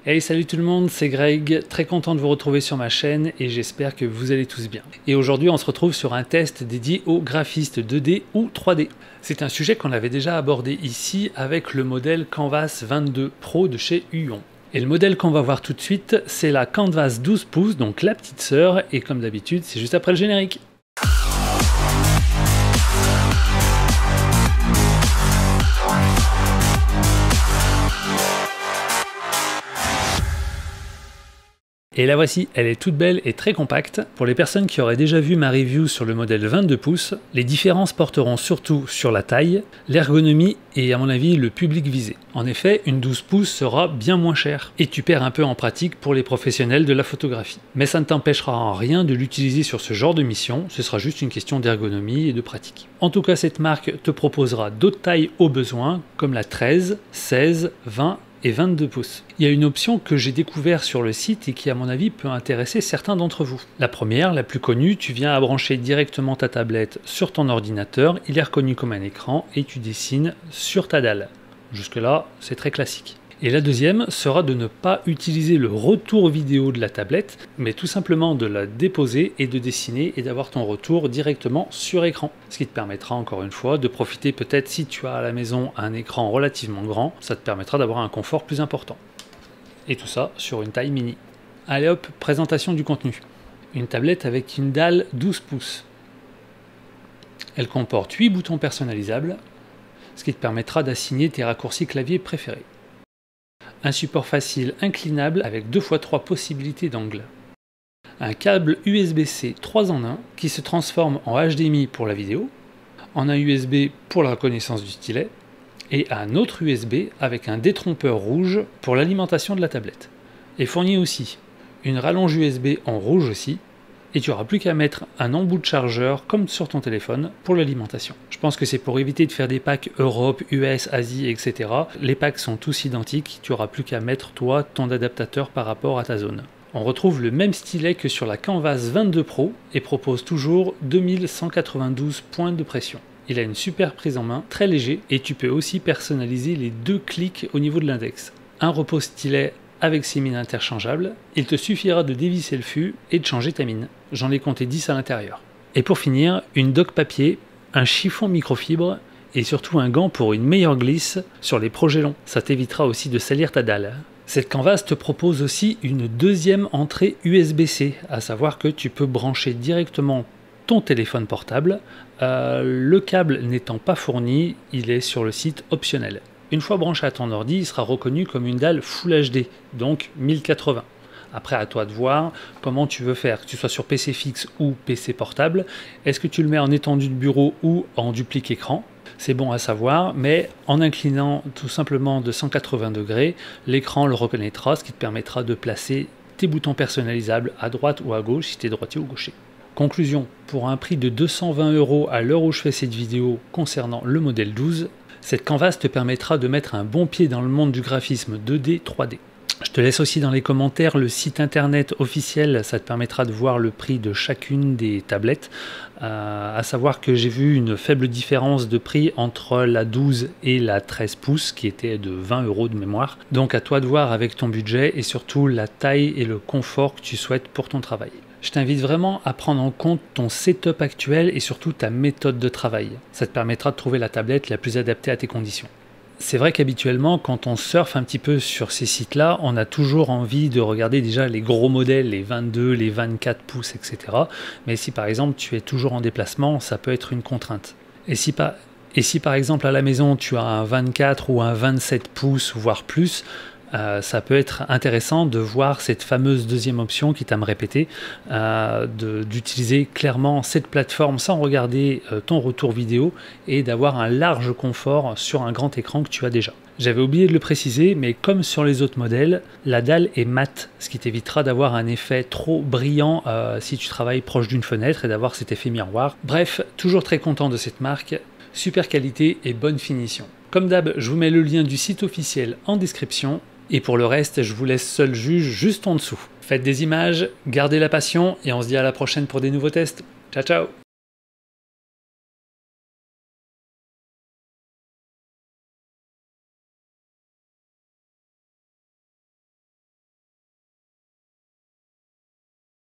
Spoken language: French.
Hey, salut tout le monde, c'est Greg, très content de vous retrouver sur ma chaîne et j'espère que vous allez tous bien. Et aujourd'hui on se retrouve sur un test dédié aux graphistes 2D ou 3D. C'est un sujet qu'on avait déjà abordé ici avec le modèle Canvas 22 Pro de chez Huion. Et le modèle qu'on va voir tout de suite, c'est la Canvas 12 pouces, donc la petite sœur, et comme d'habitude, c'est juste après le générique. Et la voici, elle est toute belle et très compacte. Pour les personnes qui auraient déjà vu ma review sur le modèle 22 pouces, les différences porteront surtout sur la taille, l'ergonomie et à mon avis le public visé. En effet, une 12 pouces sera bien moins chère et tu perds un peu en pratique pour les professionnels de la photographie. Mais ça ne t'empêchera en rien de l'utiliser sur ce genre de mission, ce sera juste une question d'ergonomie et de pratique. En tout cas, cette marque te proposera d'autres tailles au besoin, comme la 13, 16, 20 et 22 pouces. Il y a une option que j'ai découvert sur le site et qui à mon avis peut intéresser certains d'entre vous. La première, la plus connue, tu viens à brancher directement ta tablette sur ton ordinateur, il est reconnu comme un écran et tu dessines sur ta dalle. Jusque là, c'est très classique. Et la deuxième sera de ne pas utiliser le retour vidéo de la tablette, mais tout simplement de la déposer et de dessiner et d'avoir ton retour directement sur écran. Ce qui te permettra encore une fois de profiter peut-être si tu as à la maison un écran relativement grand, ça te permettra d'avoir un confort plus important. Et tout ça sur une taille mini. Allez hop, présentation du contenu. Une tablette avec une dalle 12 pouces. Elle comporte 8 boutons personnalisables, ce qui te permettra d'assigner tes raccourcis clavier préférés. Un support facile inclinable avec 2x3 possibilités d'angle. Un câble USB-C 3 en 1 qui se transforme en HDMI pour la vidéo, en un USB pour la reconnaissance du stylet, et un autre USB avec un détrompeur rouge pour l'alimentation de la tablette. Et fournit aussi une rallonge USB en rouge aussi, et tu n'auras plus qu'à mettre un embout de chargeur comme sur ton téléphone pour l'alimentation. Je pense que c'est pour éviter de faire des packs Europe, US, Asie, etc. Les packs sont tous identiques, tu n'auras plus qu'à mettre toi ton adaptateur par rapport à ta zone. On retrouve le même stylet que sur la Canvas 22 Pro et propose toujours 2192 points de pression. Il a une super prise en main, très léger, et tu peux aussi personnaliser les deux clics au niveau de l'index. Un repose stylet avec ses mines interchangeables, il te suffira de dévisser le fût et de changer ta mine. J'en ai compté 10 à l'intérieur. Et pour finir, une dock papier, un chiffon microfibre et surtout un gant pour une meilleure glisse sur les projets longs. Ça t'évitera aussi de salir ta dalle. Cette Canvas te propose aussi une deuxième entrée USB-C, à savoir que tu peux brancher directement ton téléphone portable. Le câble n'étant pas fourni, il est sur le site optionnel. Une fois branché à ton ordi, il sera reconnu comme une dalle Full HD, donc 1080. Après, à toi de voir comment tu veux faire, que tu sois sur PC fixe ou PC portable. Est-ce que tu le mets en étendue de bureau ou en duplique écran? C'est bon à savoir, mais en inclinant tout simplement de 180 degrés, l'écran le reconnaîtra, ce qui te permettra de placer tes boutons personnalisables à droite ou à gauche si tu es droitier ou gaucher. Conclusion, pour un prix de 220 € à l'heure où je fais cette vidéo concernant le modèle 12, cette Canvas te permettra de mettre un bon pied dans le monde du graphisme 2D, 3D. Je te laisse aussi dans les commentaires le site internet officiel, ça te permettra de voir le prix de chacune des tablettes. À savoir que j'ai vu une faible différence de prix entre la 12 et la 13 pouces qui était de 20 € de mémoire. Donc à toi de voir avec ton budget et surtout la taille et le confort que tu souhaites pour ton travail. Je t'invite vraiment à prendre en compte ton setup actuel et surtout ta méthode de travail. Ça te permettra de trouver la tablette la plus adaptée à tes conditions. C'est vrai qu'habituellement, quand on surfe un petit peu sur ces sites-là, on a toujours envie de regarder déjà les gros modèles, les 22, les 24 pouces, etc. Mais si par exemple tu es toujours en déplacement, ça peut être une contrainte. Et si par exemple à la maison tu as un 24 ou un 27 pouces, voire plus, ça peut être intéressant de voir cette fameuse deuxième option, quitte à me répéter, d'utiliser clairement cette plateforme sans regarder ton retour vidéo et d'avoir un large confort sur un grand écran que tu as déjà. J'avais oublié de le préciser, mais comme sur les autres modèles, la dalle est mate, ce qui t'évitera d'avoir un effet trop brillant si tu travailles proche d'une fenêtre et d'avoir cet effet miroir. Bref, toujours très content de cette marque, super qualité et bonne finition. Comme d'hab, je vous mets le lien du site officiel en description. Et pour le reste, je vous laisse seul juge juste en dessous. Faites des images, gardez la passion et on se dit à la prochaine pour des nouveaux tests. Ciao ciao!